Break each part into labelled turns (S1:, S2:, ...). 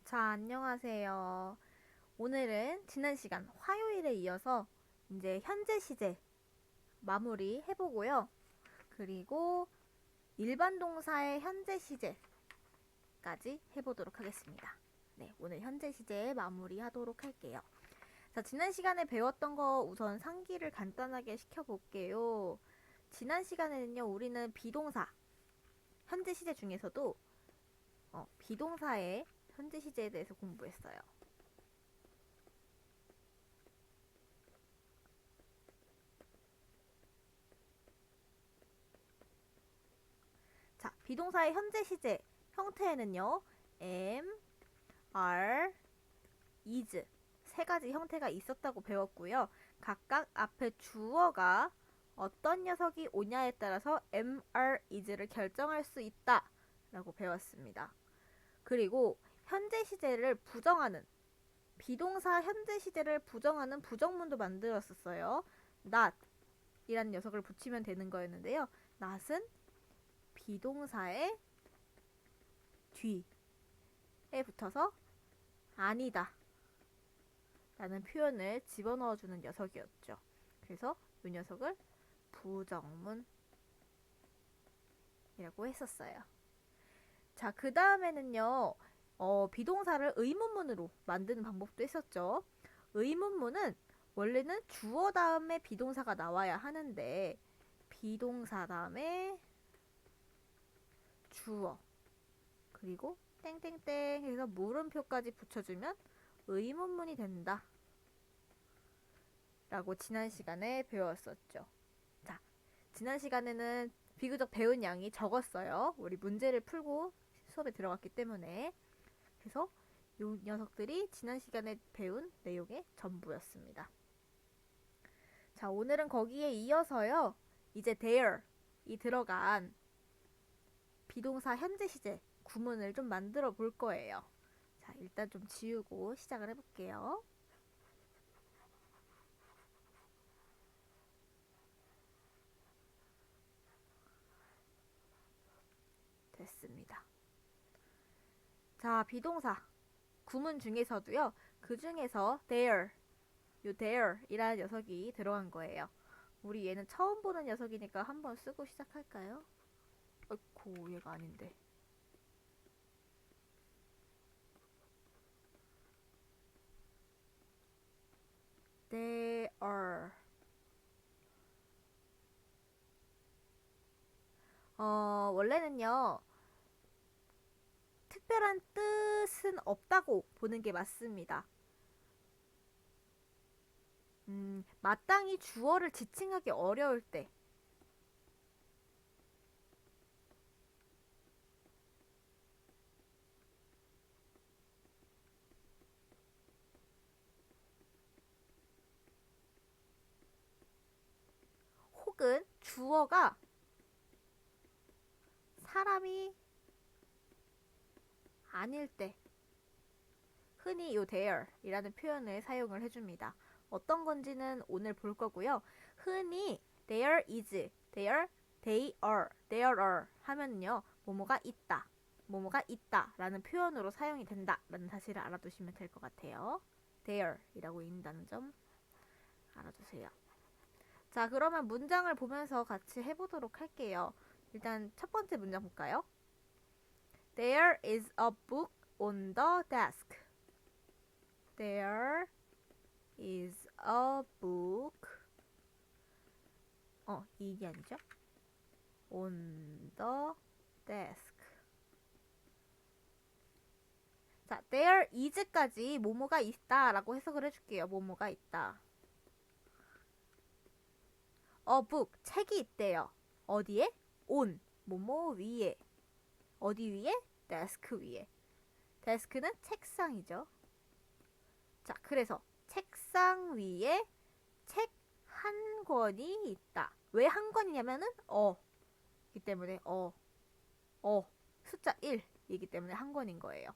S1: 자, 안녕하세요. 오늘은 지난 시간 화요일에 이어서 이제 현재 시제 마무리 해보고요. 그리고 일반 동사의 현재 시제까지 해보도록 하겠습니다. 네, 오늘 현재 시제 마무리 하도록 할게요. 자, 지난 시간에 배웠던 거 우선 상기를 간단하게 시켜볼게요. 지난 시간에는요, 우리는 비동사, 현재 시제 중에서도 비동사의 현재 시제에 대해서 공부했어요. 자, 비동사의 현재 시제 형태에는요, am, are, is 세 가지 형태가 있었다고 배웠고요. 각각 앞에 주어가 어떤 녀석이 오냐에 따라서 am, are, is를 결정할 수 있다 라고 배웠습니다. 그리고 현재 시제를 부정하는 비동사 현재 시제를 부정하는 부정문도 만들었었어요. not 이란 녀석을 붙이면 되는 거였는데요. not은 비동사의 뒤에 붙어서 아니다 라는 표현을 집어넣어주는 녀석이었죠. 그래서 이 녀석을 부정문이라고 했었어요. 자, 그 다음에는요, 비동사를 의문문으로 만드는 방법도 했었죠. 의문문은 원래는 주어 다음에 비동사가 나와야 하는데 비동사 다음에 주어 그리고 땡땡땡 해서 물음표까지 붙여주면 의문문이 된다 라고 지난 시간에 배웠었죠. 자, 지난 시간에는 비교적 배운 양이 적었어요. 우리 문제를 풀고 수업에 들어갔기 때문에. 그래서 이 녀석들이 지난 시간에 배운 내용의 전부였습니다. 자, 오늘은 거기에 이어서요. 이제 there이 들어간 비동사 현재 시제 구문을 좀 만들어 볼 거예요. 자, 일단 좀 지우고 시작을 해볼게요. 됐습니다. 자, 비동사 구문 중에서도요. 그 중에서 there, 요 there이라는 녀석이 들어간 거예요. 우리 얘는 처음 보는 녀석이니까 한번 쓰고 시작할까요? 어이쿠, 얘가 아닌데. There. 원래는요. 특별한 뜻은 없다고 보는 게 맞습니다. 마땅히 주어를 지칭하기 어려울 때 혹은 주어가 사람이 아닐 때 흔히 요 there이라는 표현을 사용을 해줍니다. 어떤 건지는 오늘 볼 거고요. 흔히 there is, they are 하면요. 뭐뭐가 있다, 뭐뭐가 있다 라는 표현으로 사용이 된다 라는 사실을 알아두시면 될 것 같아요. there이라고 읽는다는 점 알아두세요. 자, 그러면 문장을 보면서 같이 해보도록 할게요. 일단 첫 번째 문장 볼까요? There is a book on the desk. There is a book. 이게 아니죠? On the desk. 자, there is까지 뭐뭐가 있다 라고 해석을 해줄게요. 뭐뭐가 있다. A book, 책이 있대요. 어디에? on, 뭐뭐 위에. 어디 위에? desk 위에. desk는 책상이죠. 자, 그래서 책상 위에 책 한 권이 있다. 왜 한 권이냐면은 이기 때문에 숫자 1이기 때문에 한 권인 거예요.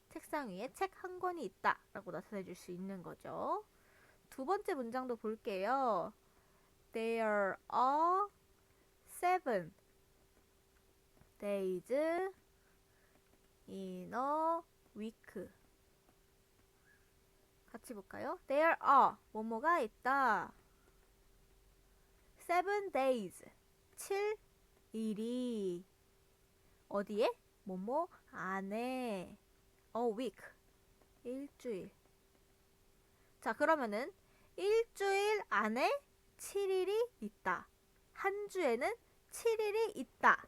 S1: 책상 위에 책 한 권이 있다 라고 나타내 줄 수 있는 거죠. 두 번째 문장도 볼게요. There are 7 days in a week. 같이 볼까요? There are 뭐뭐가 있다. 7 days 7일이 어디에? 뭐뭐 안에 a week 일주일. 자, 그러면은 일주일 안에 7일이 있다. 한 주에는 7일이 있다.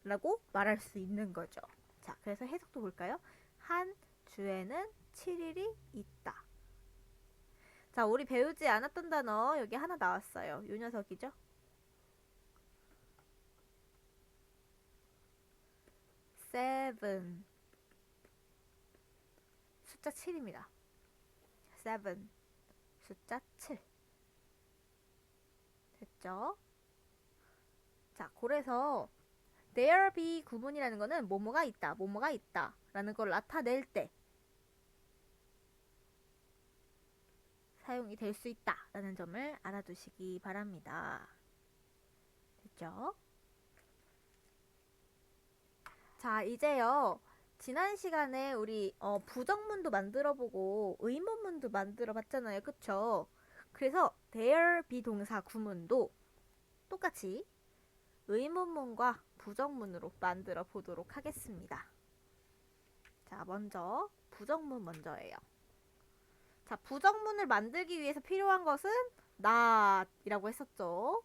S1: 라고 말할 수 있는 거죠. 자, 그래서 해석도 볼까요? 한 주에는 7일이 있다. 자, 우리 배우지 않았던 단어 여기 하나 나왔어요. 요 녀석이죠? seven. 숫자 7입니다. 7. 숫자 7. 됐죠? 자, 그래서 there be 구문이라는 거는 뭐뭐가 있다, 뭐뭐가 있다 라는 걸 나타낼 때 사용이 될 수 있다 라는 점을 알아두시기 바랍니다. 됐죠? 자, 이제요. 지난 시간에 우리 부정문도 만들어보고 의문문도 만들어봤잖아요. 그쵸? 그래서 there 비동사 구문도 똑같이 의문문과 부정문으로 만들어 보도록 하겠습니다. 자, 먼저 부정문 먼저예요. 자, 부정문을 만들기 위해서 필요한 것은 not 이라고 했었죠.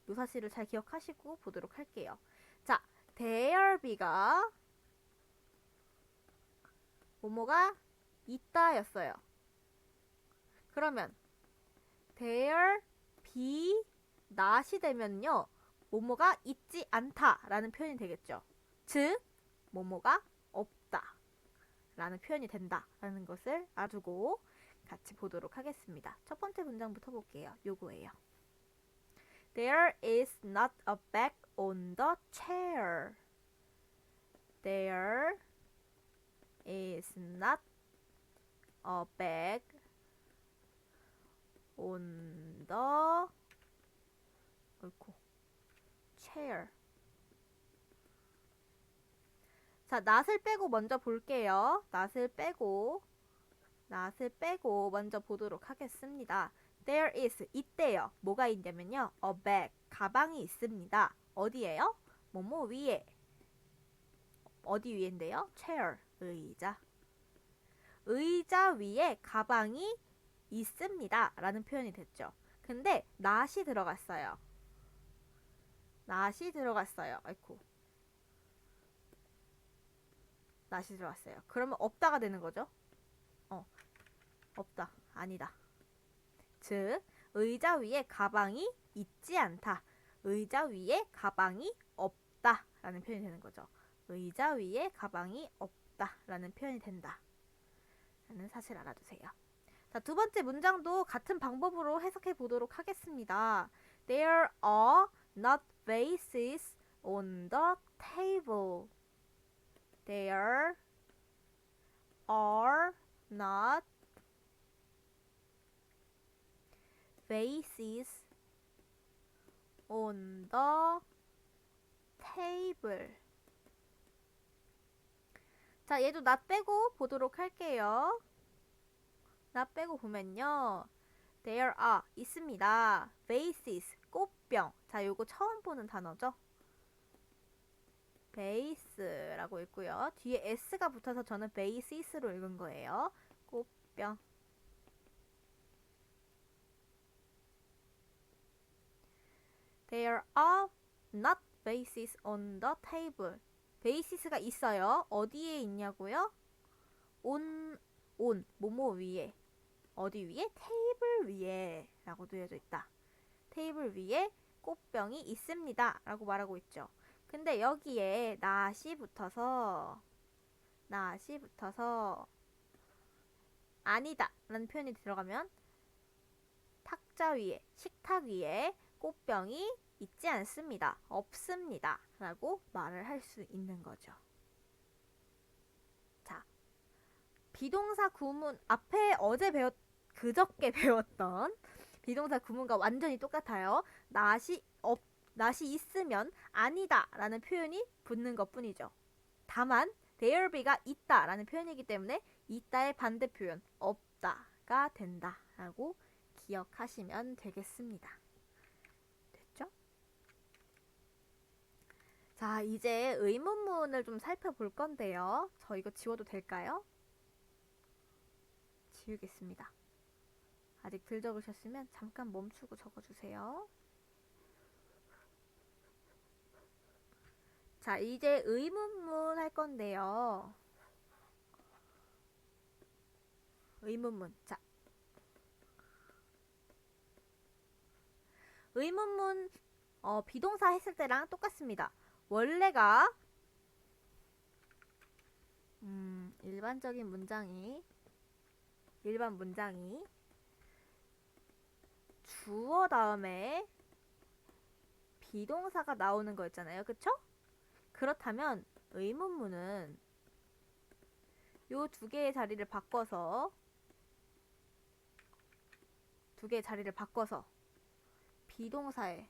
S1: 이 사실을 잘 기억하시고 보도록 할게요. 자, there be가 뭐뭐가 있다 였어요. 그러면 there be not이 되면요. 뭐뭐가 있지 않다 라는 표현이 되겠죠. 즉 뭐뭐가 없다 라는 표현이 된다 라는 것을 알아두고 같이 보도록 하겠습니다. 첫 번째 문장부터 볼게요. 요거예요. There is not a bag on the chair. There is not a bag on the chair. 자, not을 빼고 먼저 볼게요. not을 빼고 먼저 보도록 하겠습니다. There is 있대요. 뭐가 있냐면요. a bag 가방이 있습니다. 어디에요? 뭐뭐 위에. 어디 위인데요? chair 의자. 의자 위에 가방이 있습니다. 라는 표현이 됐죠. 근데 not이 들어갔어요. not이 들어갔어요. 아이쿠. not이 들어갔어요. 그러면 없다가 되는 거죠. 없다. 아니다. 즉 의자 위에 가방이 있지 않다. 의자 위에 가방이 없다 라는 표현이 되는 거죠. 의자 위에 가방이 없다 라는 표현이 된다 라는 사실 알아두세요. 자, 두 번째 문장도 같은 방법으로 해석해 보도록 하겠습니다. There are not vases on the table. There are not vases on the table. 자, 얘도 나 빼고 보도록 할게요. 나 빼고 보면요. There are 있습니다. vases 꽃병. 자, 요거 처음 보는 단어죠. vase라고 읽고요. 뒤에 s가 붙어서 저는 vases로 읽은 거예요. 꽃병. There are not vases on the table. bases가 있어요. 어디에 있냐고요? on, 뭐뭐 위에. 어디 위에? 테이블 위에 라고 되어져 있다. 테이블 위에 꽃병이 있습니다 라고 말하고 있죠. 근데 여기에 not이 붙어서 아니다 라는 표현이 들어가면 탁자 위에, 식탁 위에 꽃병이 있지 않습니다. 없습니다. 라고 말을 할 수 있는 거죠. 자, 비동사 구문 앞에 그저께 배웠던 비동사 구문과 완전히 똑같아요. not이 있으면 아니다 라는 표현이 붙는 것 뿐이죠. 다만 there be가 있다 라는 표현이기 때문에 있다의 반대 표현 없다 있으니까 된다 라고 기억하시면 되겠습니다. 됐죠? 자, 이제 의문문을 좀 살펴볼 건데요. 저 이거 지워도 될까요? 지우겠습니다. 아직 덜 적으셨으면 잠깐 멈추고 적어주세요. 자, 이제 의문문 할 건데요. 의문문. 자, 의문문 비동사 했을 때랑 똑같습니다. 원래가 일반 문장이 주어 다음에 비동사가 나오는 거였잖아요. 그쵸? 그렇다면 의문문은 요 두 개의 자리를 바꿔서 비동사에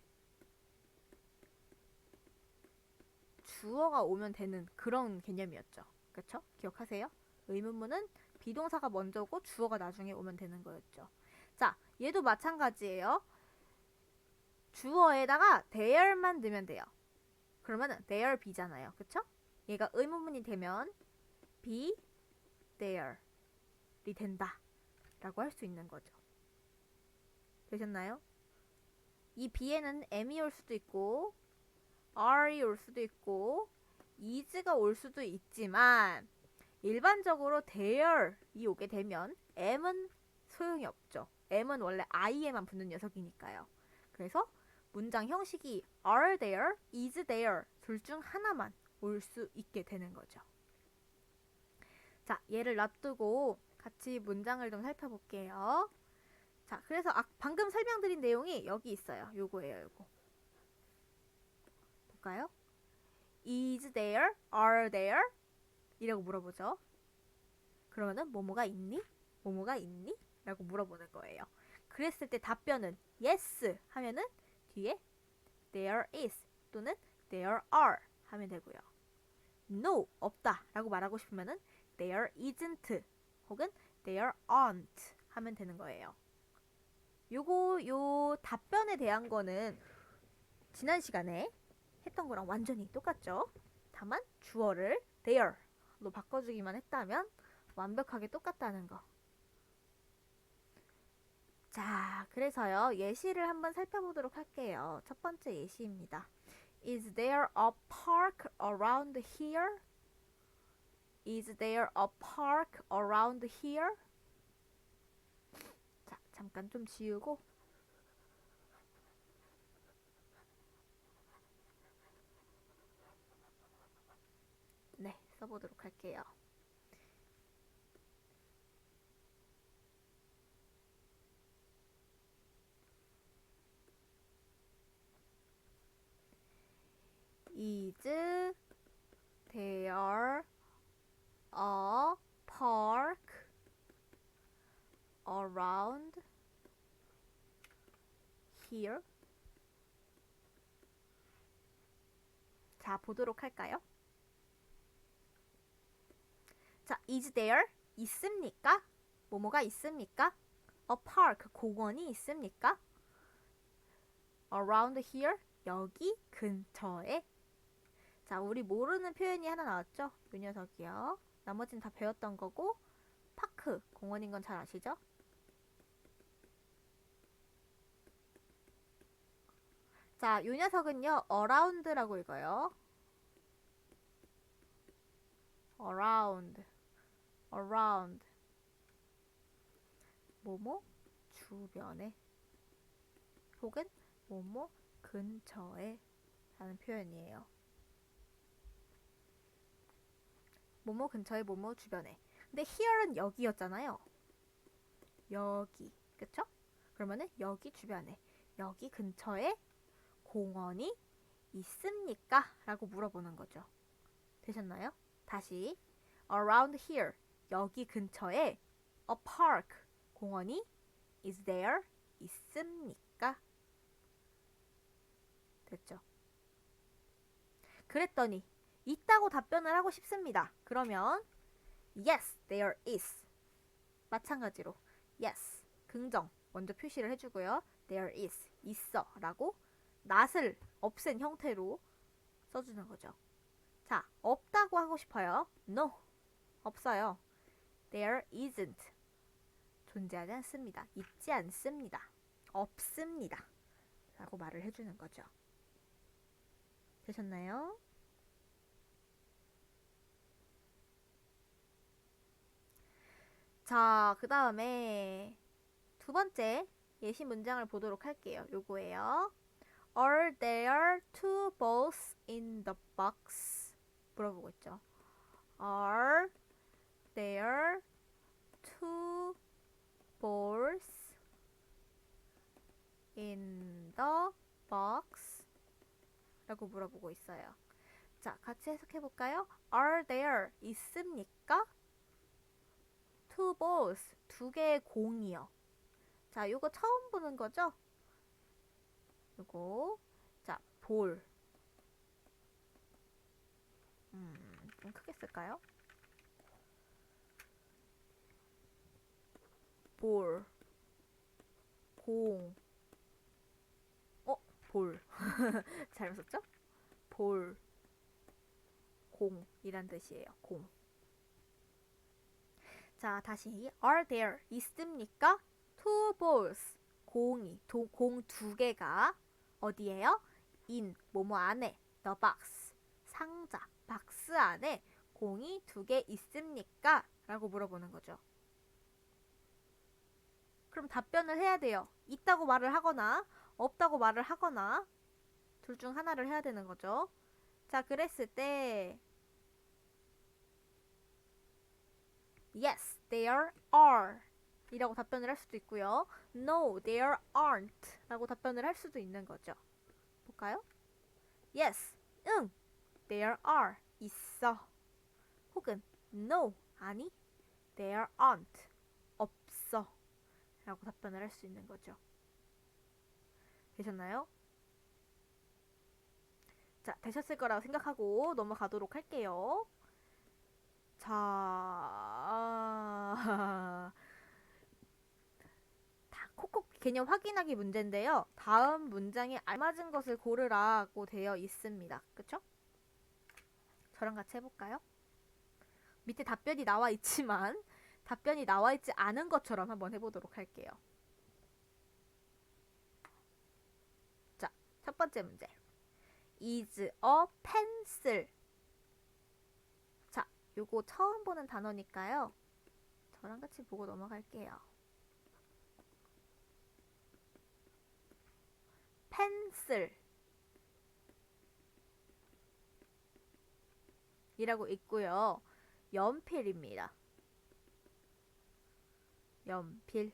S1: 주어가 오면 되는 그런 개념이었죠. 그쵸? 기억하세요? 의문문은 비동사가 먼저고 주어가 나중에 오면 되는 거였죠. 자, 얘도 마찬가지예요. 주어에다가 there만 넣으면 돼요. 그러면은 there be잖아요. 그쵸? 얘가 의문문이 되면 be there이 된다 라고 할 수 있는 거죠. 되셨나요? 이 be에는 am이 올 수도 있고 are이 올 수도 있고 is가 올 수도 있지만 일반적으로 there이 오게 되면 am은 소용이 없죠. am은 원래 I에만 붙는 녀석이니까요. 그래서 문장 형식이 are there, is there 둘 중 하나만 올 수 있게 되는 거죠. 자, 얘를 놔두고 같이 문장을 좀 살펴볼게요. 자, 그래서 방금 설명드린 내용이 여기 있어요. 요거예요, 요거. 볼까요? Is there, are there? 이라고 물어보죠. 그러면은 뭐뭐가 있니? 뭐뭐가 있니? 라고 물어보는 거예요. 그랬을 때 답변은 yes 하면은 뒤에 there is 또는 there are 하면 되고요. no 없다 라고 말하고 싶으면은 there isn't 혹은 there aren't 하면 되는 거예요. 요 답변에 대한 거는 지난 시간에 했던 거랑 완전히 똑같죠. 다만 주어를 there로 바꿔주기만 했다면 완벽하게 똑같다는 거. 자, 그래서요, 예시를 한번 살펴보도록 할게요. 첫 번째 예시입니다. Is there a park around here? Is there a park around here? 자, 잠깐 좀 지우고 네, 써보도록 할게요. Is there a park around here? 자, 보도록 할까요? 자, is there? 있습니까? 뭐뭐가 있습니까? A park, 공원이 있습니까? Around here? 여기 근처에? 자, 우리 모르는 표현이 하나 나왔죠? 이 녀석이요. 나머지는 다 배웠던 거고 파크, 공원인 건 잘 아시죠? 자, 이 녀석은요. around라고 읽어요. around 뭐뭐 주변에 혹은 뭐뭐 근처에 라는 표현이에요. 뭐뭐 근처에 뭐뭐 주변에. 근데 here는 여기였잖아요. 여기. 그쵸? 그러면은 여기 주변에 여기 근처에 공원이 있습니까? 라고 물어보는 거죠. 되셨나요? 다시 around here 여기 근처에 a park 공원이 is there 있습니까? 됐죠? 그랬더니 있다고 답변을 하고 싶습니다. 그러면 yes, there is. 마찬가지로 yes, 긍정 먼저 표시를 해주고요. there is, 있어 라고 not을 없앤 형태로 써주는 거죠. 자, 없다고 하고 싶어요. no, 없어요. there isn't, 존재하지 않습니다. 있지 않습니다. 없습니다. 라고 말을 해주는 거죠. 되셨나요? 자, 그 다음에 두 번째 예시 문장을 보도록 할게요. 요거예요. Are there two balls in the box? 물어보고 있죠. Are there two balls in the box? 라고 물어보고 있어요. 자, 같이 해석해 볼까요? Are there, 있습니까? Two balls, 두 개의 공이요. 자, 요거 처음 보는 거죠? 요거, 자, 볼. 좀 크게 쓸까요? 볼, 공, 볼. 잘못 썼죠? 볼, 공이란 뜻이에요. 공. 자, 다시 are there, 있습니까? two balls, 공이, 공 두 개가 어디에요? in, 뭐뭐 안에, the box, 상자, 박스 안에 공이 두 개 있습니까? 라고 물어보는 거죠. 그럼 답변을 해야 돼요. 있다고 말을 하거나 없다고 말을 하거나 둘 중 하나를 해야 되는 거죠. 자, 그랬을 때 Yes, there are 이라고 답변을 할 수도 있고요. No, there aren't 라고 답변을 할 수도 있는 거죠. 볼까요? Yes, 응, there are, 있어. 혹은 No, 아니, there aren't, 없어 라고 답변을 할 수 있는 거죠. 되셨나요? 자, 되셨을 거라고 생각하고 넘어가도록 할게요. 자, 콕콕 개념 확인하기 문제인데요. 다음 문장에 알맞은 것을 고르라고 되어 있습니다. 그쵸? 저랑 같이 해볼까요? 밑에 답변이 나와 있지만 답변이 나와 있지 않은 것처럼 한번 해보도록 할게요. 자, 첫 번째 문제. is a pencil. 자, 요거 처음 보는 단어니까요. 저랑 같이 보고 넘어갈게요. 펜슬 이라고 있고요. 연필입니다. 연필.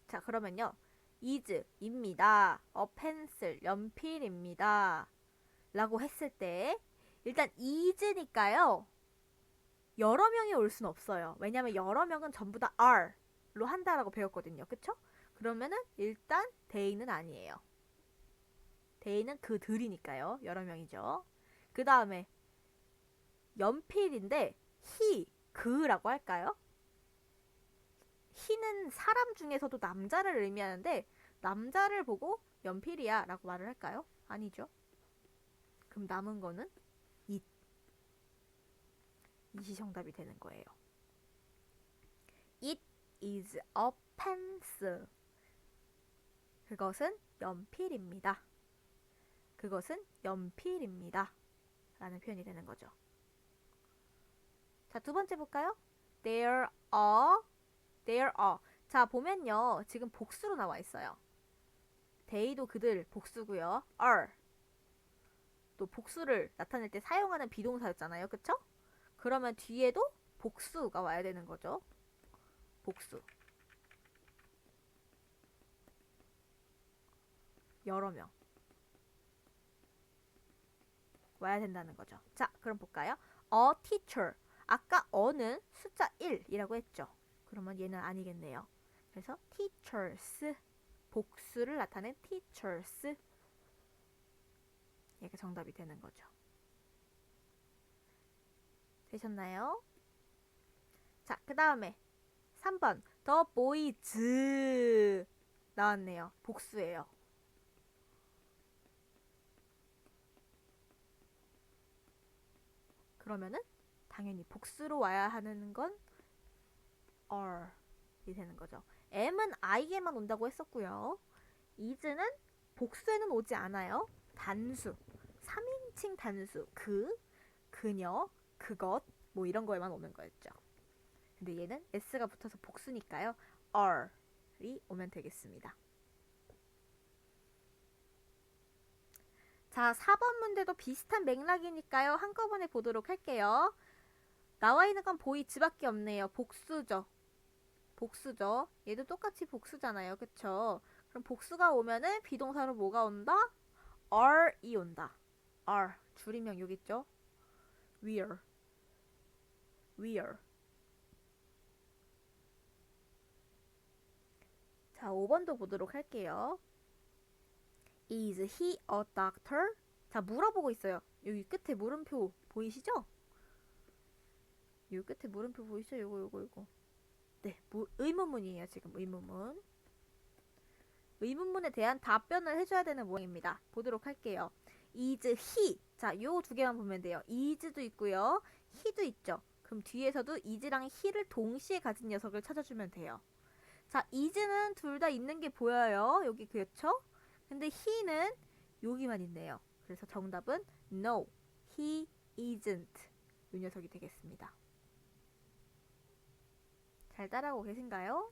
S1: 자, 그러면요. is 입니다. a pencil 연필입니다. 라고 했을 때 일단 is니까요. 여러 명이 올 순 없어요. 왜냐면 여러 명은 전부 다 are로 한다라고 배웠거든요. 그쵸? 그러면은 일단 they는 아니에요. they는 그들이니까요. 여러 명이죠. 그 다음에 연필인데 he, 그라고 할까요? he는 사람 중에서도 남자를 의미하는데 남자를 보고 연필이야 라고 말을 할까요? 아니죠. 그럼 남은 거는 it. it이 정답이 되는 거예요. It is a pencil. 그것은 연필입니다. 그것은 연필입니다. 라는 표현이 되는 거죠. 자, 두 번째 볼까요? There are. 자, 보면요. 지금 복수로 나와 있어요. they도 그들 복수고요. are. 또 복수를 나타낼 때 사용하는 비동사였잖아요. 그쵸? 그러면 뒤에도 복수가 와야 되는 거죠. 복수. 여러 명. 와야 된다는 거죠. 자, 그럼 볼까요? A teacher. 아까 어는 숫자 1이라고 했죠. 그러면 얘는 아니겠네요. 그래서 teachers. 복수를 나타낸 teachers. 얘가 정답이 되는 거죠. 되셨나요? 자, 그 다음에 3번. The boys 나왔네요. 복수예요. 그러면은 당연히 복수로 와야 하는 건 are이 되는 거죠. M은 I에만 온다고 했었고요. is는 복수에는 오지 않아요. 단수, 3인칭 단수, 그녀, 그것 뭐 이런 거에만 오는 거였죠. 근데 얘는 s가 붙어서 복수니까요. are이 오면 되겠습니다. 자, 4번 문제도 비슷한 맥락이니까요. 한꺼번에 보도록 할게요. 나와 있는 건 보이즈밖에 없네요. 복수죠. 복수죠. 얘도 똑같이 복수잖아요. 그쵸? 그럼 복수가 오면은 비동사로 뭐가 온다? are이 온다. are. 줄이면 여기 있죠? were. 자, 5번도 보도록 할게요. Is he a doctor? 자, 물어보고 있어요. 여기 끝에 물음표 보이시죠? 여기 끝에 물음표 보이시죠? 요거. 네, 의문문이에요. 지금 의문문. 의문문에 대한 답변을 해줘야 되는 모양입니다. 보도록 할게요. Is he. 자, 요 두 개만 보면 돼요. is도 있고요. he도 있죠. 그럼 뒤에서도 is랑 he를 동시에 가진 녀석을 찾아주면 돼요. 자, is는 둘 다 있는 게 보여요. 여기 그렇죠? 근데 he는 여기만 있네요. 그래서 정답은 no, he isn't 이 녀석이 되겠습니다. 잘 따라오고 계신가요?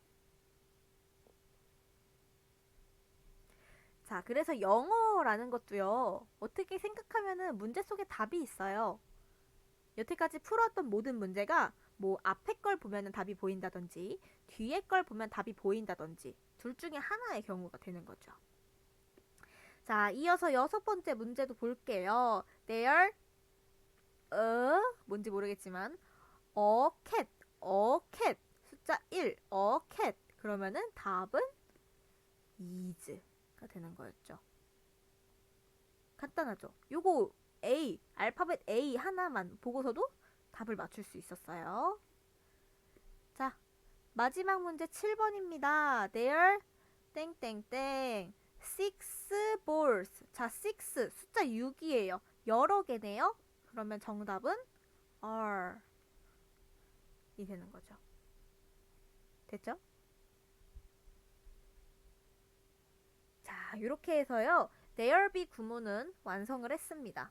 S1: 자, 그래서 영어라는 것도요. 어떻게 생각하면은 문제 속에 답이 있어요. 여태까지 풀었던 모든 문제가 뭐 앞에 걸 보면은 답이 보인다든지 뒤에 걸 보면 답이 보인다든지 둘 중에 하나의 경우가 되는 거죠. 자, 이어서 6번째 문제도 볼게요. There, 뭔지 모르겠지만 a cat, 숫자 1, a cat. 그러면은 답은 is가 되는 거였죠. 간단하죠? 요거 A, 알파벳 A 하나만 보고서도 답을 맞출 수 있었어요. 자, 마지막 문제 7번입니다. There, 땡땡땡, 6 balls. 자, 6, 숫자 6이에요. 여러 개네요. 그러면 정답은 are 이 되는 거죠. 됐죠? 자, 이렇게 해서요. there be 구문은 완성을 했습니다.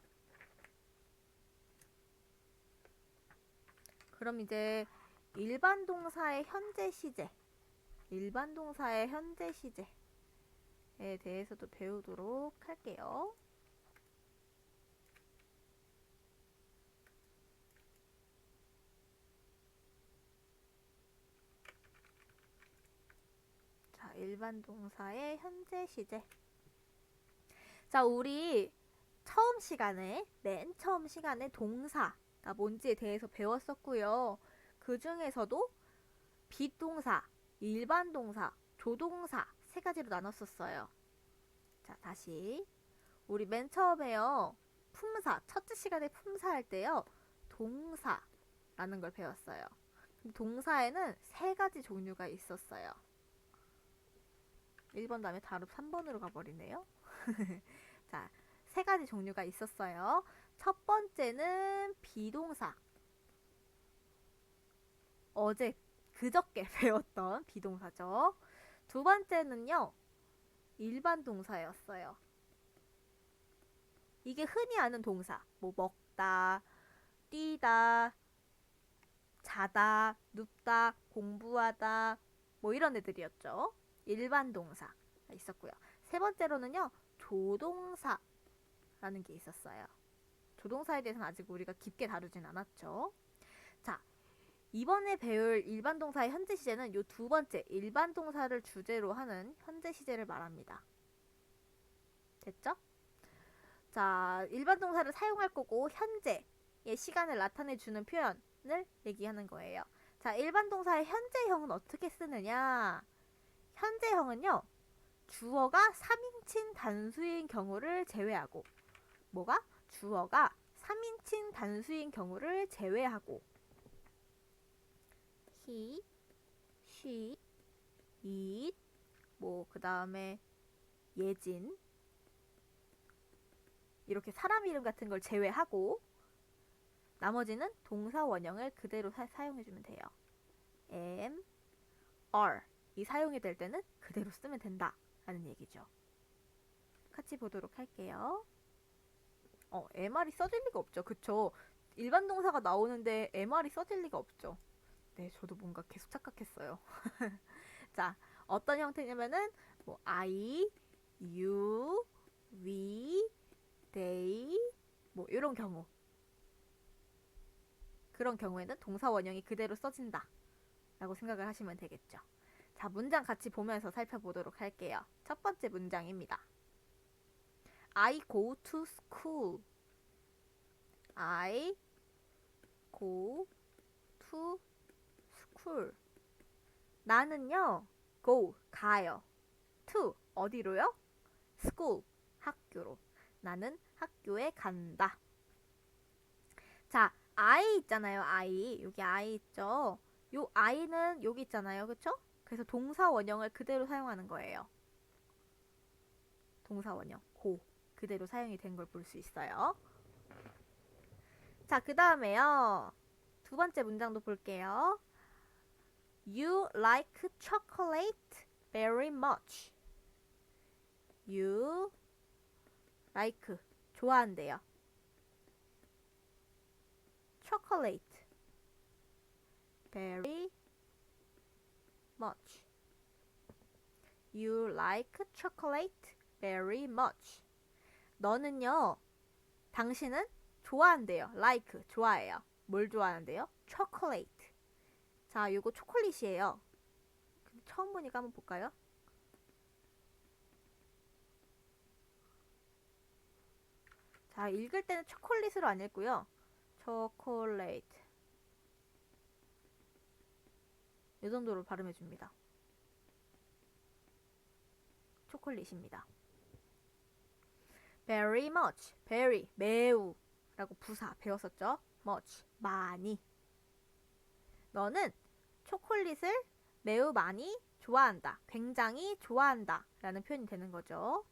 S1: 그럼 이제 일반 동사의 현재 시제 에 대해서도 배우도록 할게요. 자, 일반 동사의 현재 시제. 자, 우리 맨 처음 시간에 동사가 뭔지에 대해서 배웠었고요. 그 중에서도 비동사, 일반 동사, 조동사 세 가지로 나눴었어요. 자, 다시 우리 맨 처음에요. 품사, 첫째 시간에 품사 할 때요. 동사라는 걸 배웠어요. 동사에는 세 가지 종류가 있었어요. 1번 다음에 바로 3번으로 가버리네요. 자, 세 가지 종류가 있었어요. 첫 번째는 비동사. 그저께 배웠던 비동사죠. 두 번째는요, 일반 동사였어요. 이게 흔히 아는 동사. 뭐 먹다, 뛰다, 자다, 눕다, 공부하다, 뭐 이런 애들이었죠. 일반 동사가 있었고요. 세 번째로는요, 조동사라는 게 있었어요. 조동사에 대해서는 아직 우리가 깊게 다루진 않았죠. 자, 이번에 배울 일반 동사의 현재 시제는 요 두 번째 일반 동사를 주제로 하는 현재 시제를 말합니다. 됐죠? 자, 일반 동사를 사용할 거고 현재의 시간을 나타내주는 표현을 얘기하는 거예요. 자, 일반 동사의 현재형은 어떻게 쓰느냐? 현재형은요, 주어가 3인칭 단수인 경우를 제외하고, 뭐가? 주어가 3인칭 단수인 경우를 제외하고 he, she, it, 뭐 그 다음에 예진 이렇게 사람 이름 같은 걸 제외하고 나머지는 동사 원형을 그대로 사용해주면 돼요. am, are 이 사용이 될 때는 그대로 쓰면 된다 라는 얘기죠. 같이 보도록 할게요. MR이 써질 리가 없죠. 그쵸? 일반 동사가 나오는데 MR이 써질 리가 없죠. 네, 저도 뭔가 계속 착각했어요. 자, 어떤 형태냐면은 뭐 I, you, we, they 뭐 이런 경우. 그런 경우에는 동사 원형이 그대로 써진다 라고 생각을 하시면 되겠죠. 자, 문장 같이 보면서 살펴보도록 할게요. 첫 번째 문장입니다. I go to school. I go to school. 나는요, go, 가요. to, 어디로요? school, 학교로. 나는 학교에 간다. 자, I 있잖아요, I. 여기 I 있죠? 요 I는 여기 있잖아요, 그쵸? 그래서 동사 원형을 그대로 사용하는 거예요. 동사 원형, go. 그대로 사용이 된 걸 볼 수 있어요. 자, 그 다음에요. 두 번째 문장도 볼게요. You like chocolate very much. You like, 좋아한대요. chocolate very much. You like chocolate very much. 너는요, 당신은 좋아한대요. like, 좋아해요. 뭘 좋아하는데요? chocolate. 자, 요거 초콜릿이에요. 처음 보니까 한번 볼까요? 자, 읽을 때는 초콜릿으로 안 읽고요. 초콜릿. 이 정도로 발음해줍니다. 초콜릿입니다. very much, very, 매우 라고 부사 배웠었죠? much, 많이. 너는 초콜릿을 매우 많이 좋아한다. 굉장히 좋아한다 라는 표현이 되는 거죠.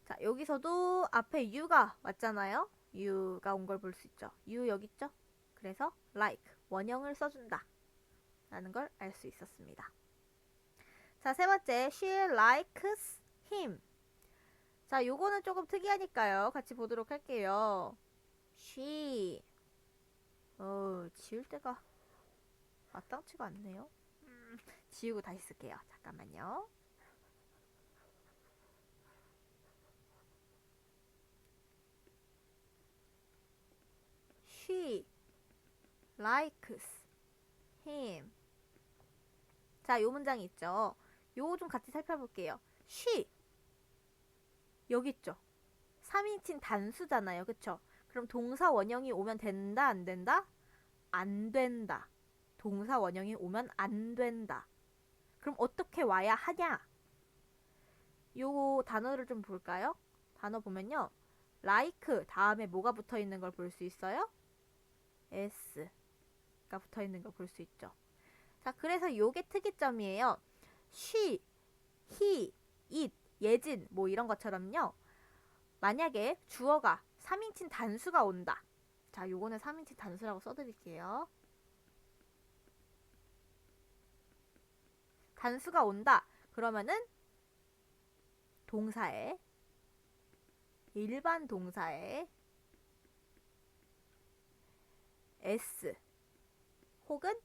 S1: 자, 여기서도 앞에 you가 왔잖아요. you가 온 걸 볼 수 있죠. you 여기 있죠? 그래서 like, 원형을 써준다 라는 걸 알 수 있었습니다. 자, 세 번째, she likes him. 자, 요거는 조금 특이하니까요. 같이 보도록 할게요. she. 지울 때가 마땅치가 않네요. 지우고 다시 쓸게요. 잠깐만요. She likes him. 자, 요 문장이 있죠. 요거 좀 같이 살펴볼게요. she. 여기 있죠. 3인칭 단수잖아요. 그쵸? 그럼 동사 원형이 오면 된다, 안 된다? 안 된다. 동사 원형이 오면 안 된다. 그럼 어떻게 와야 하냐? 요 단어를 좀 볼까요? 단어 보면요. like 다음에 뭐가 붙어 있는 걸 볼 수 있어요? s가 붙어 있는 걸 볼 수 있죠. 자, 그래서 요게 특이점이에요. she, he, it, 예진 뭐 이런 것처럼요. 만약에 주어가 3인칭 단수가 온다. 자, 요거는 3인칭 단수라고 써드릴게요. 단수가 온다. 그러면은 동사에, 일반 동사에 s 혹은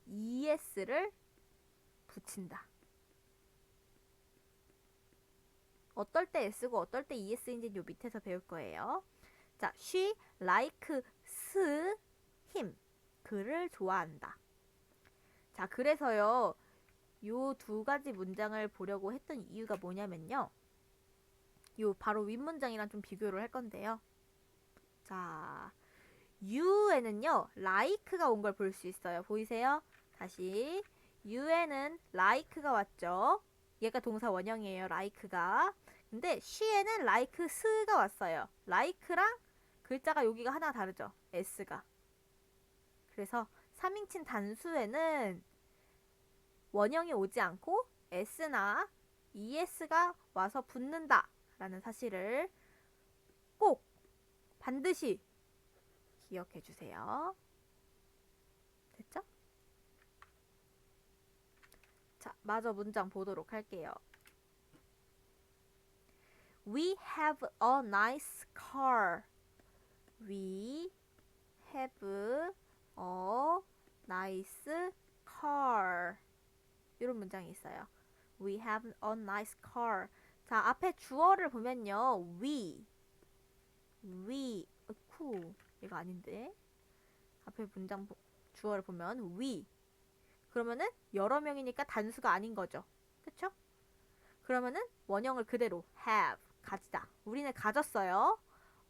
S1: es를 붙인다. 어떨 때 s고 어떨 때 es인지 요 밑에서 배울 거예요. 자, she likes him. 그를 좋아한다. 자, 그래서요. 요 두 가지 문장을 보려고 했던 이유가 뭐냐면요. 요 바로 윗문장이랑 좀 비교를 할 건데요. 자, you에는요. like가 온 걸 볼 수 있어요. 보이세요? 다시 you에는 like가 왔죠. 얘가 동사 원형이에요. like가. 근데 she에는 likes가 왔어요. like랑 글자가 여기가 하나 다르죠. s가. 그래서 3인칭 단수에는 원형이 오지 않고 s나 es가 와서 붙는다 라는 사실을 꼭 반드시 기억해 주세요. 됐죠? 자, 마저 문장 보도록 할게요. We have a nice car. We have a nice car. 이런 문장이 있어요. We have a nice car. 자, 앞에 주어를 보면요. we, 이거 아닌데. 앞에 문장 주어를 보면 we. 그러면은 여러 명이니까 단수가 아닌 거죠. 그쵸? 그러면은 원형을 그대로 have, 가지다. 우리는 가졌어요.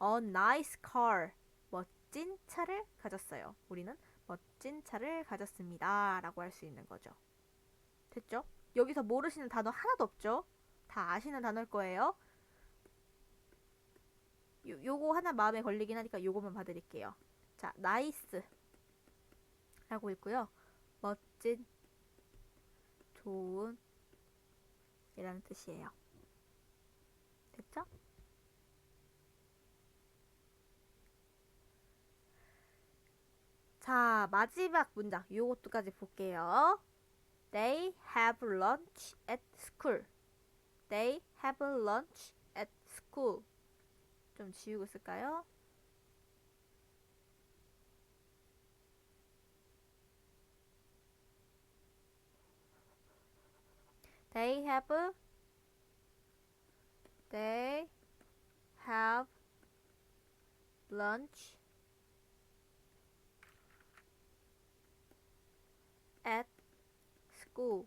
S1: A nice car. 멋진 차를 가졌어요. 우리는 멋진 차를 가졌습니다. 라고 할 수 있는 거죠. 됐죠? 여기서 모르시는 단어 하나도 없죠? 다 아시는 단어일 거예요. 요거 하나 마음에 걸리긴 하니까 요거만 봐드릴게요. 자, nice 라고 있고요. 멋진, 좋은 이라는 뜻이에요. 됐죠? 자, 마지막 문장 요것도까지 볼게요. They have lunch at school. They have lunch at school. 좀 지우고 쓸까요? They have lunch at school.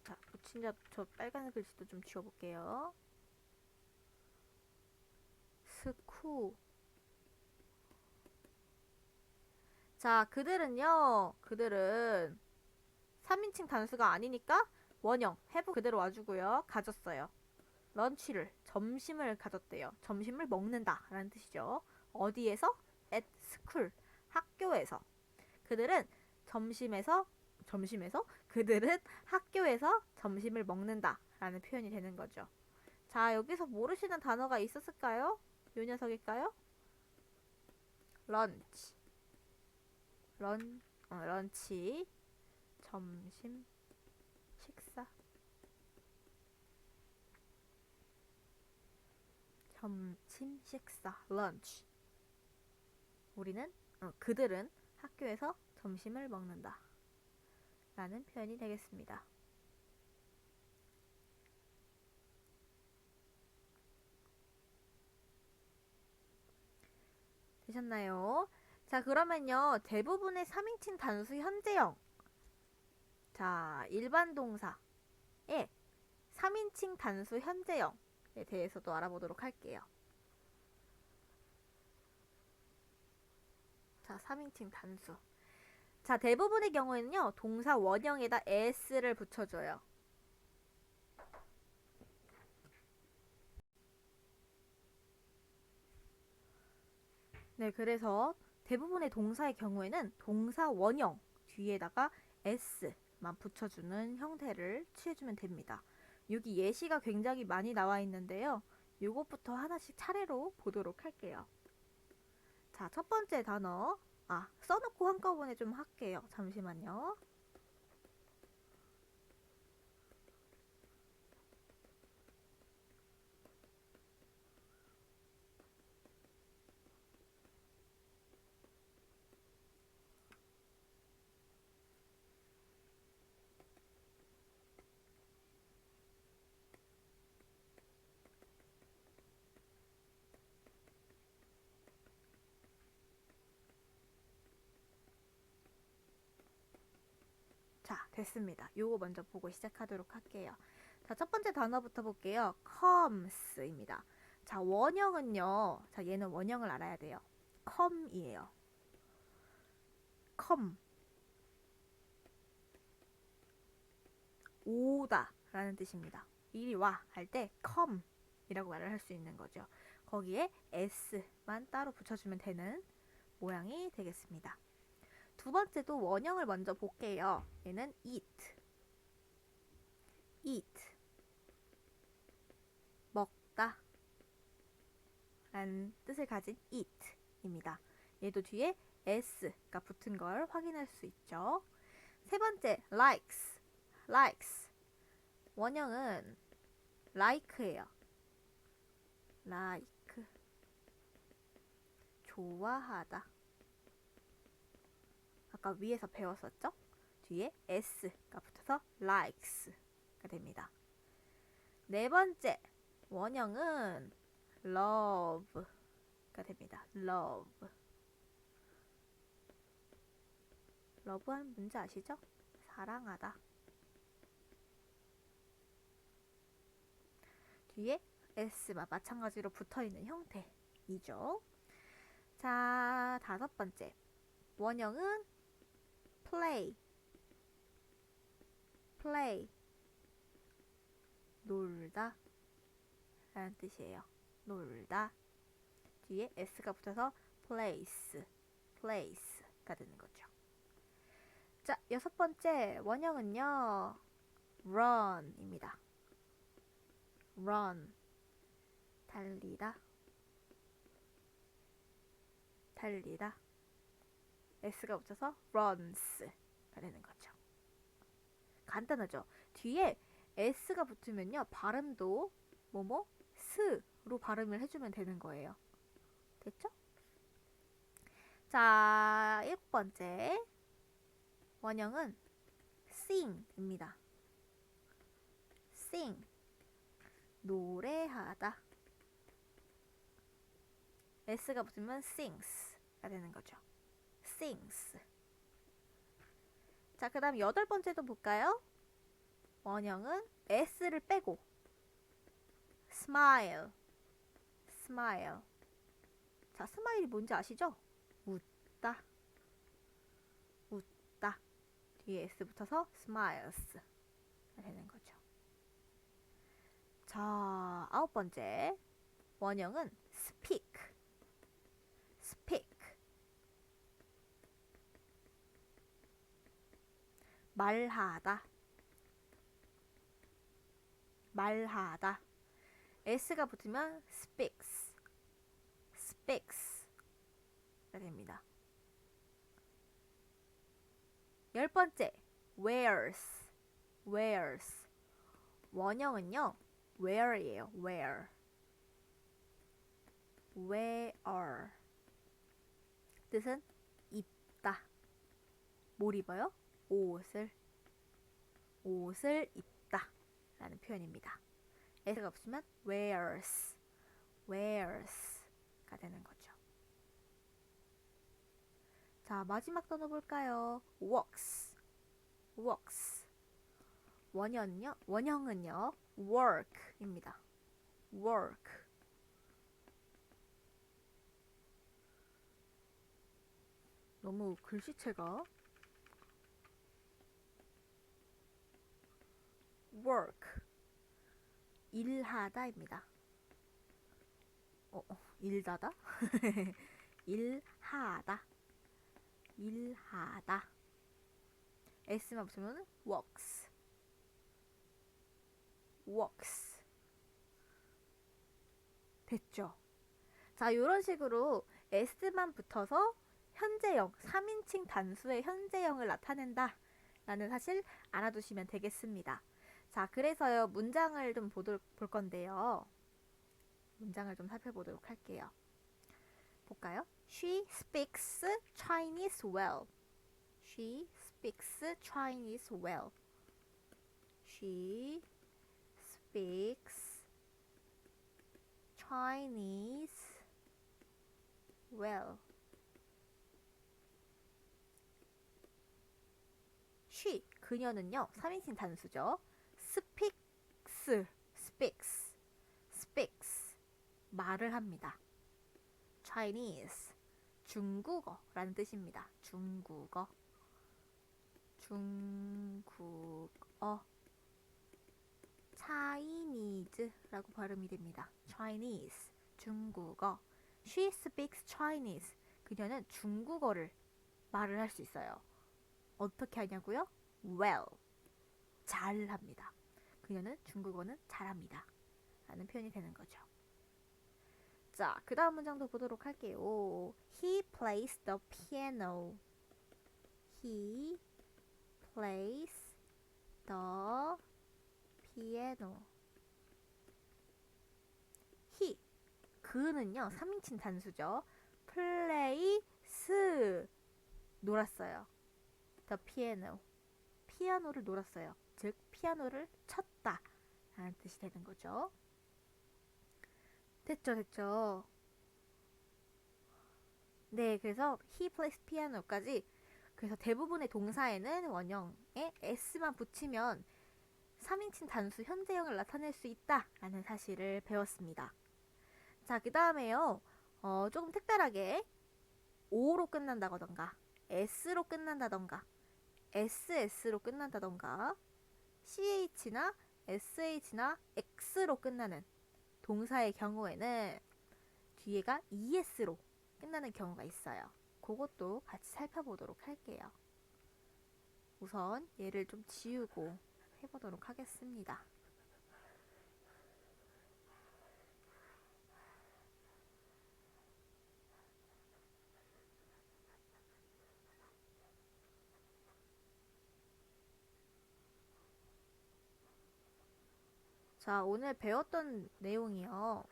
S1: 자, 진짜 저 빨간 글씨도 좀 지워볼게요. school. 자, 그들은 3인칭 단수가 아니니까 원형, have 그대로 와주고요. 가졌어요. 런치를, 점심을 가졌대요. 점심을 먹는다 라는 뜻이죠. 어디에서? at school, 학교에서. 그들은 그들은 학교에서 점심을 먹는다 라는 표현이 되는 거죠. 자, 여기서 모르시는 단어가 있었을까요? 요 녀석일까요? 런치. 런치. 점심, 식사. 점심 식사, lunch. 그들은 학교에서 점심을 먹는다 라는 표현이 되겠습니다. 되셨나요? 자, 그러면요. 대부분의 3인칭 단수 현재형. 자, 일반 동사의 3인칭 단수 현재형에 대해서도 알아보도록 할게요. 자, 3인칭 단수. 자, 대부분의 경우에는요. 동사 원형에다 s를 붙여줘요. 네, 그래서 대부분의 동사의 경우에는 동사 원형 뒤에다가 s만 붙여주는 형태를 취해주면 됩니다. 여기 예시가 굉장히 많이 나와 있는데요. 요것부터 하나씩 차례로 보도록 할게요. 자, 첫 번째 단어. 써놓고 한꺼번에 좀 할게요. 잠시만요. 자, 됐습니다. 요거 먼저 보고 시작하도록 할게요. 자, 첫 번째 단어부터 볼게요. comes입니다. 자, 원형은요. 자, 얘는 원형을 알아야 돼요. come이에요. come. 오다 라는 뜻입니다. 이리 와 할 때 come 이라고 말을 할 수 있는 거죠. 거기에 s만 따로 붙여주면 되는 모양이 되겠습니다. 두 번째도 원형을 먼저 볼게요. 얘는 eat, eat, 먹다 라는 뜻을 가진 eat입니다. 얘도 뒤에 s가 붙은 걸 확인할 수 있죠. 세 번째, likes, likes. 원형은 like예요. like, 좋아하다. 아까 위에서 배웠었죠? 뒤에 s가 붙어서 likes가 됩니다. 네 번째, 원형은 love가 됩니다. love. love 하는 문제 아시죠? 사랑하다. 뒤에 s가 마찬가지로 붙어있는 형태이죠. 자, 다섯 번째. 원형은 play, play, 놀다 라는 뜻이에요. 놀다. 뒤에 s가 붙어서 place, place가 되는 거죠. 자, 여섯 번째 원형은요, run입니다. run, 달리다, 달리다. s가 붙어서 runs가 되는 거죠. 간단하죠? 뒤에 s가 붙으면요, 발음도 뭐뭐 스로 발음을 해주면 되는 거예요. 됐죠? 자, 일곱 번째 원형은 sing입니다. sing, 노래하다. s가 붙으면 sings가 되는 거죠. sings. 자, 그 다음 여덟 번째도 볼까요? 원형은 s를 빼고 smile, smile. 자, 스마일이 뭔지 아시죠? 웃다, 웃다. 뒤에 s 붙어서 smiles가 되는 거죠. 자, 아홉 번째 원형은 speak, speak. 말하다, 말하다. s가 붙으면 speaks, speaks가 됩니다. 열 번째, wears, wears. 원형은요, wear이에요. wear, wear. 뜻은 입다. 뭘 입어요? 옷을, 옷을 입다 라는 표현입니다. s가 붙으면 wears, wears가 되는 거죠. 자, 마지막 단어 볼까요? works, works. 원형은요, work입니다. work. 너무 글씨체가 work, 일하다입니다. 일다다? 일하다, 일하다. s만 붙으면 works, works. 됐죠? 자, 이런 식으로 s만 붙어서 현재형, 3인칭 단수의 현재형을 나타낸다 라는 사실 알아두시면 되겠습니다. 자, 그래서요, 문장을 좀 볼 건데요. 문장을 좀 살펴보도록 할게요. 볼까요? She speaks Chinese well. She speaks Chinese well. She speaks Chinese well. she, 그녀는요, 3인칭 단수죠. speaks, 말을 합니다. Chinese, 중국어라는 뜻입니다. 중국어. Chinese라고 발음이 됩니다. Chinese, 중국어. She speaks Chinese. 그녀는 중국어를 말을 할 수 있어요. 어떻게 하냐고요? Well. 잘합니다. 그녀는 중국어는 잘합니다. 라는 표현이 되는 거죠. 자, 그 다음 문장도 보도록 할게요. He plays the piano. He plays the piano. He, 그는요, 3인칭 단수죠. plays, 놀았어요. the piano. 피아노를 놀았어요. 즉, 피아노를 쳤다. 라는 뜻이 되는 거죠. 됐죠. 네, 그래서 he plays piano까지. 그래서 대부분의 동사에는 원형에 s만 붙이면 3인칭 단수 현재형을 나타낼 수 있다라는 사실을 배웠습니다. 자, 그 다음에요. 조금 특별하게 O로 끝난다던가 S로 끝난다던가 SS로 끝난다던가 CH나 SH나 X로 끝나는 동사의 경우에는 뒤에가 ES로 끝나는 경우가 있어요. 그것도 같이 살펴보도록 할게요. 우선 얘를 좀 지우고 해보도록 하겠습니다. 자, 오늘 배웠던 내용이요.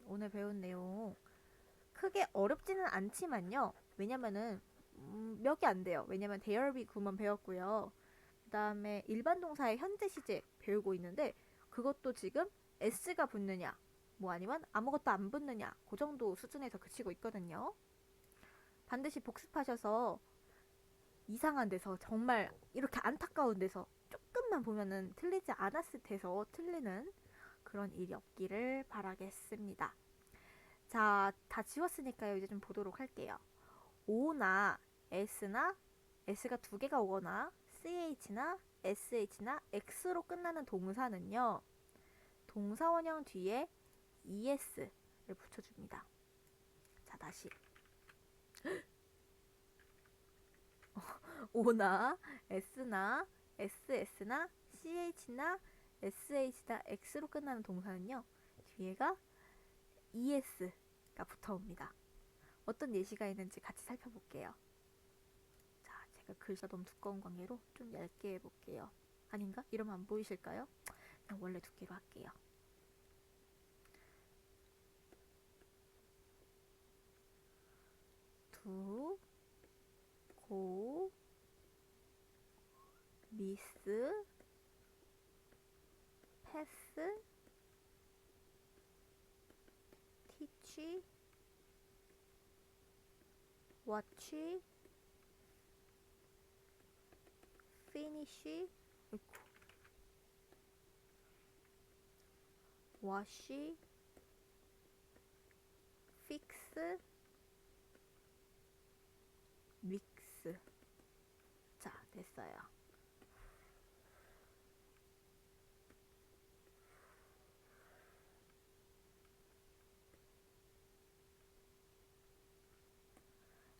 S1: 오늘 배운 내용 크게 어렵지는 않지만요. 왜냐면은 몇이 안 돼요. 왜냐면 대열비 구만 배웠고요. 그 다음에 일반 동사의 현재 시제 배우고 있는데 그것도 지금 s가 붙느냐 뭐 아니면 아무것도 안 붙느냐 그 정도 수준에서 그치고 있거든요. 반드시 복습하셔서 이상한 데서 정말 이렇게 안타까운 데서 조금만 보면은 틀리지 않았을 때서 틀리는 그런 일이 없기를 바라겠습니다. 자, 다 지웠으니까요. 이제 좀 보도록 할게요. O나 S나 S가 두 개가 오거나 CH나 SH나 X로 끝나는 동사는요. 동사원형 뒤에 ES를 붙여줍니다. 자, 다시 O나 S나 SS나 CH나 SH나 X로 끝나는 동사는요. 뒤에가 ES가 붙어옵니다. 어떤 예시가 있는지 같이 살펴볼게요. 자, 제가 글자 너무 두꺼운 관계로 좀 얇게 해볼게요. 아닌가? 이러면 안 보이실까요? 그냥 원래 두께로 할게요. 두, 고, 미스, 패스, 티치, 워치, 피니쉬, 워시, 픽스, 믹스. 자, 됐어요.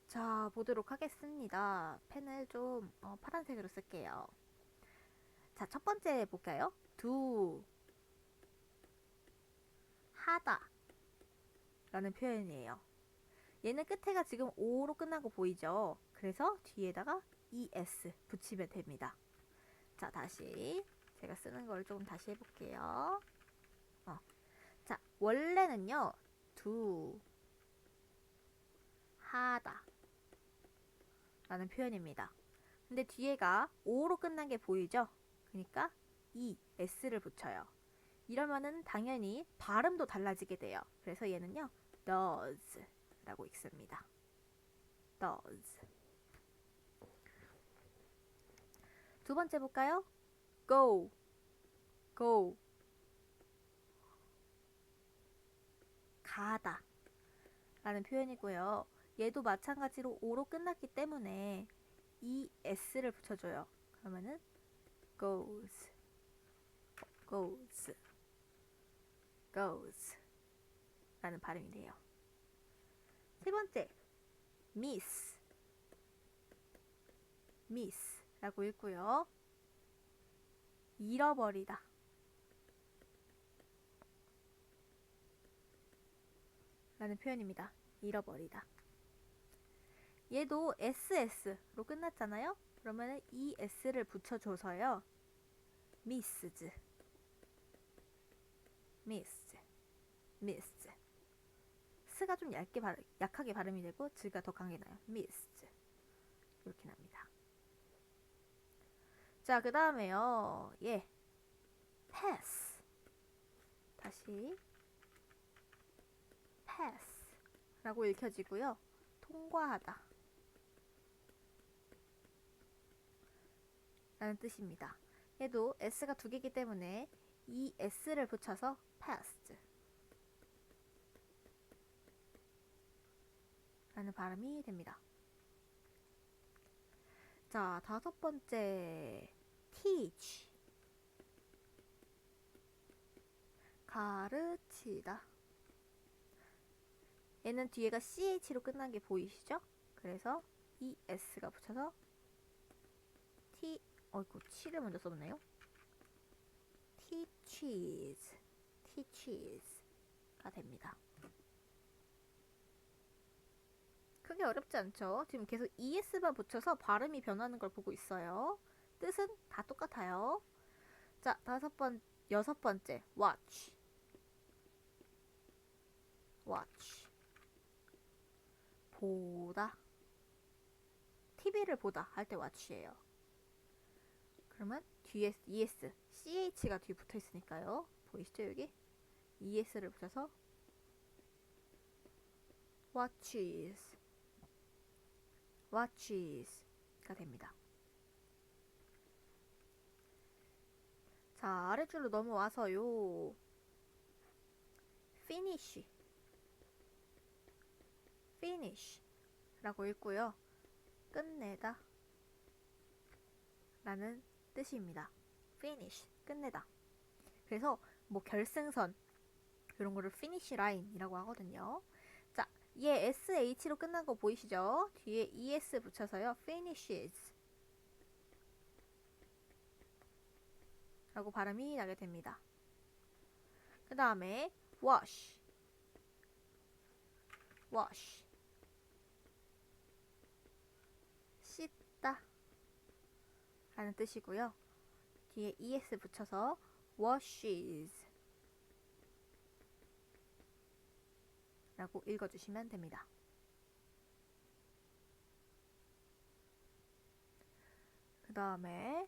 S1: 자, 보도록 하겠습니다. 펜을 좀 파란색으로 쓸게요. 자, 첫 번째 볼까요? do, 하다 라는 표현이에요. 얘는 끝에가 지금 o로 끝난 거 보이죠? 그래서 뒤에다가 es 붙이면 됩니다. 자, 다시 제가 쓰는 걸 조금 다시 해볼게요. 자, 원래는요. do, 하다 라는 표현입니다. 근데 뒤에가 o로 끝난 게 보이죠? 그러니까 es를 붙여요. 이러면은 당연히 발음도 달라지게 돼요. 그래서 얘는요. does 라고 읽습니다. does. 두 번째 볼까요? go, go. 가다 라는 표현이고요. 얘도 마찬가지로 o로 끝났기 때문에 es를 붙여줘요. 그러면은 goes, goes, goes 라는 발음이 돼요. 세 번째, miss, 라고 읽고요. 잃어버리다. 라는 표현입니다. 잃어버리다. 얘도 ss로 끝났잖아요. 그러면 es를 붙여줘서요. missed. 스가 좀 약하게 발음이 되고 즈가 더 강하게 나요. missed. 이렇게 납니다. 자, 그 다음에요. pass. 다시 pass 라고 읽혀지고요. 통과하다 라는 뜻입니다. 얘도 s가 두 개이기 때문에 이 s를 붙여서 passed 라는 발음이 됩니다. 자, 다섯 번째 teach. 가르치다. 얘는 뒤에가 ch로 끝난 게 보이시죠? 그래서 es가 붙여서 치를 먼저 써보네요. teaches가 됩니다. 크게 어렵지 않죠? 지금 계속 es만 붙여서 발음이 변하는 걸 보고 있어요. 뜻은 다 똑같아요. 자, 여섯 번째 watch. 보다. TV를 보다 할 때 watch예요. 그러면 뒤에 es, ch가 뒤에 붙어 있으니까요. 보이시죠, 여기? es를 붙여서 watches가 됩니다. 자, 아래줄로 넘어와서요. finish 라고 읽고요. 끝내다 라는 뜻입니다. finish, 끝내다. 그래서 뭐 결승선 이런 거를 finish line이라고 하거든요. 자, 얘 sh로 끝난 거 보이시죠? 뒤에 es 붙여서요. finishes 라고 발음이 나게 됩니다. 그 다음에 wash 씻다 라는 뜻이고요. 뒤에 es 붙여서 washes 라고 읽어주시면 됩니다. 그 다음에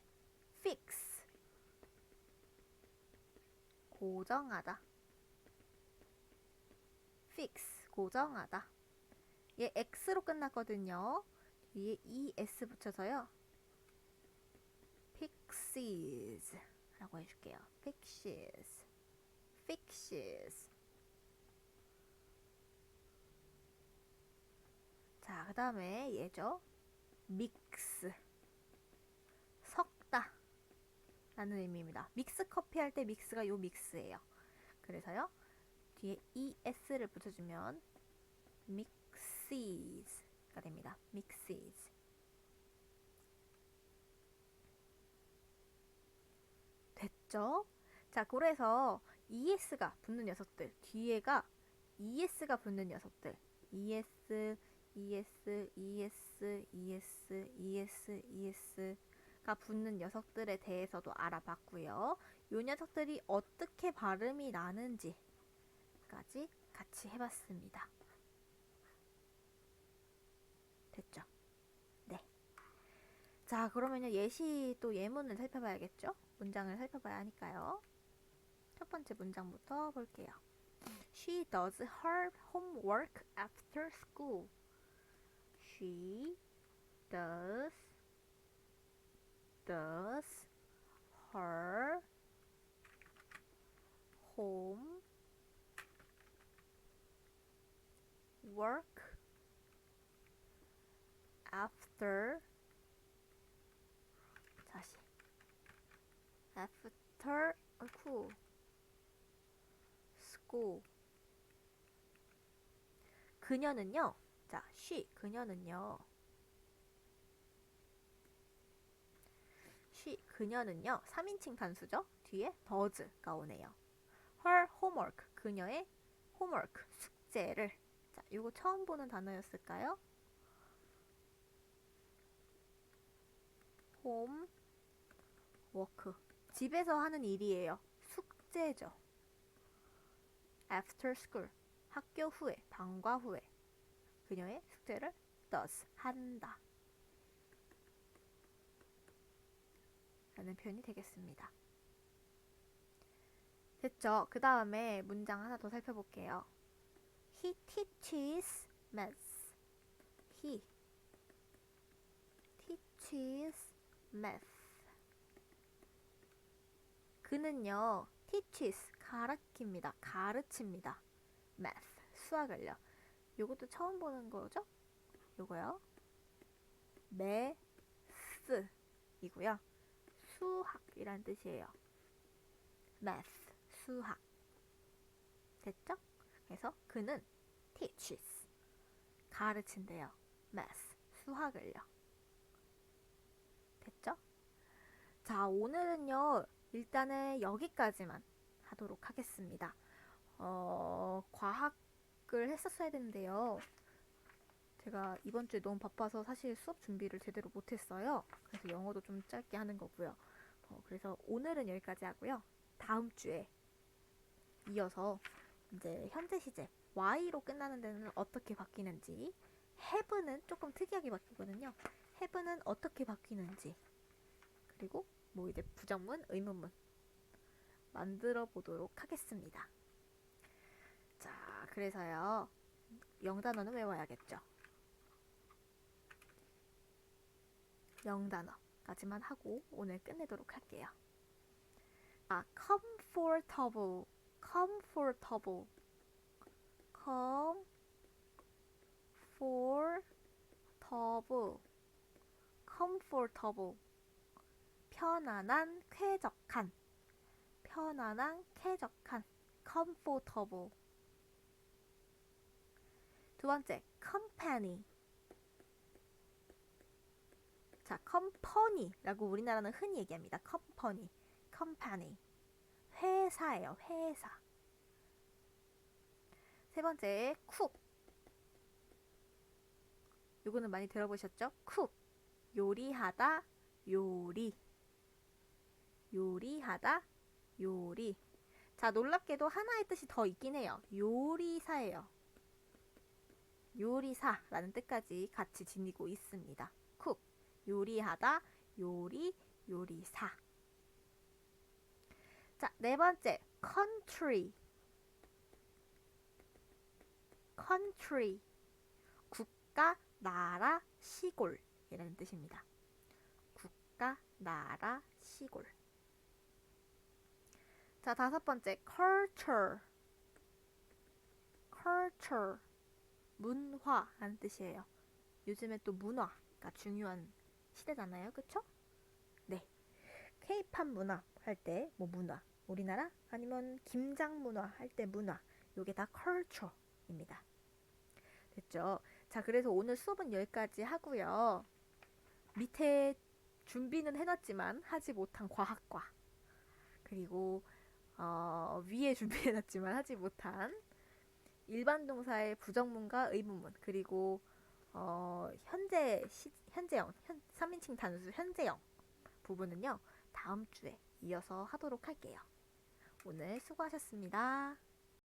S1: fix, 고정하다. 고정하다. 얘 x로 끝났거든요. 뒤에 es 붙여서요. fixes 라고 해줄게요. fixes. 자, 그 다음에 얘죠. mix, 섞다 라는 의미입니다. 믹스 커피 할 때 믹스가 요 믹스예요. 그래서요. 뒤에 es를 붙여주면 mixes가 됩니다. mixes. 됐죠? 자, 그래서 es가 붙는 녀석들, 뒤에가 es가 붙는 녀석들, es가 붙는 녀석들에 대해서도 알아봤고요. 요 녀석들이 어떻게 발음이 나는지 까지 같이 해봤습니다. 됐죠? 네. 자, 그러면요, 예시 또 예문을 살펴봐야겠죠? 문장을 살펴봐야 하니까요. 첫 번째 문장부터 볼게요. She does her homework after school. She does her homework after school. 그녀는요, 자, she, 그녀는요. 그녀는요. 3인칭 단수죠. 뒤에 does가 오네요. her homework, 그녀의 homework, 숙제를. 자, 이거 처음 보는 단어였을까요? homework, 집에서 하는 일이에요. 숙제죠. after school, 학교 후에, 방과 후에 그녀의 숙제를 does, 한다 라는 표현이 되겠습니다. 됐죠? 그 다음에 문장 하나 더 살펴볼게요. He teaches math. He teaches math. 그는요, teaches, 가르칩니다. 가르칩니다. math, 수학을요. 요것도 처음 보는 거죠? 요거요. math 이고요. 수학이란 뜻이에요. math, 수학. 됐죠? 그래서 그는 teaches, 가르친대요. math, 수학을요. 됐죠? 자, 오늘은요, 일단은 여기까지만 하도록 하겠습니다. 과학을 했었어야 되는데요. 제가 이번 주에 너무 바빠서 사실 수업 준비를 제대로 못했어요. 그래서 영어도 좀 짧게 하는 거고요. 그래서 오늘은 여기까지 하고요. 다음 주에 이어서 이제 현재 시제 Y로 끝나는 데는 어떻게 바뀌는지, have는 조금 특이하게 바뀌거든요. have는 어떻게 바뀌는지, 그리고 뭐 이제 부정문, 의문문 만들어 보도록 하겠습니다. 자, 그래서요. 영단어는 외워야겠죠. 영단어까지만 하고 오늘 끝내도록 할게요. 아, comfortable, comfortable, comfortable, comfortable, 편안한, 쾌적한, 편안한, 쾌적한, comfortable. 두 번째, company. 자, company라고 우리나라는 흔히 얘기합니다. company, company. 회사예요, 회사. 세 번째, cook. 요거는 많이 들어보셨죠? cook. 요리하다, 요리. 요리하다, 요리. 자, 놀랍게도 하나의 뜻이 더 있긴 해요. 요리사예요. 요리사라는 뜻까지 같이 지니고 있습니다. cook, 요리하다, 요리, 요리사. 자, 네 번째, country. country, 국가, 나라, 시골이라는 뜻입니다. 국가, 나라, 시골. 자, 다섯 번째, culture. culture, 문화라는 뜻이에요. 요즘에 또 문화가 중요한 시대잖아요. 그쵸? 네. K-팝 문화 할 때 뭐 문화, 우리나라 아니면 김장 문화 할 때 문화, 요게 다 culture입니다. 됐죠? 자, 그래서 오늘 수업은 여기까지 하고요. 밑에 준비는 해놨지만 하지 못한 과학과, 그리고 위에 준비해놨지만 하지 못한 일반 동사의 부정문과 의문문, 그리고 현재형, 3인칭 단수 현재형 부분은요, 다음 주에 이어서 하도록 할게요. 오늘 수고하셨습니다.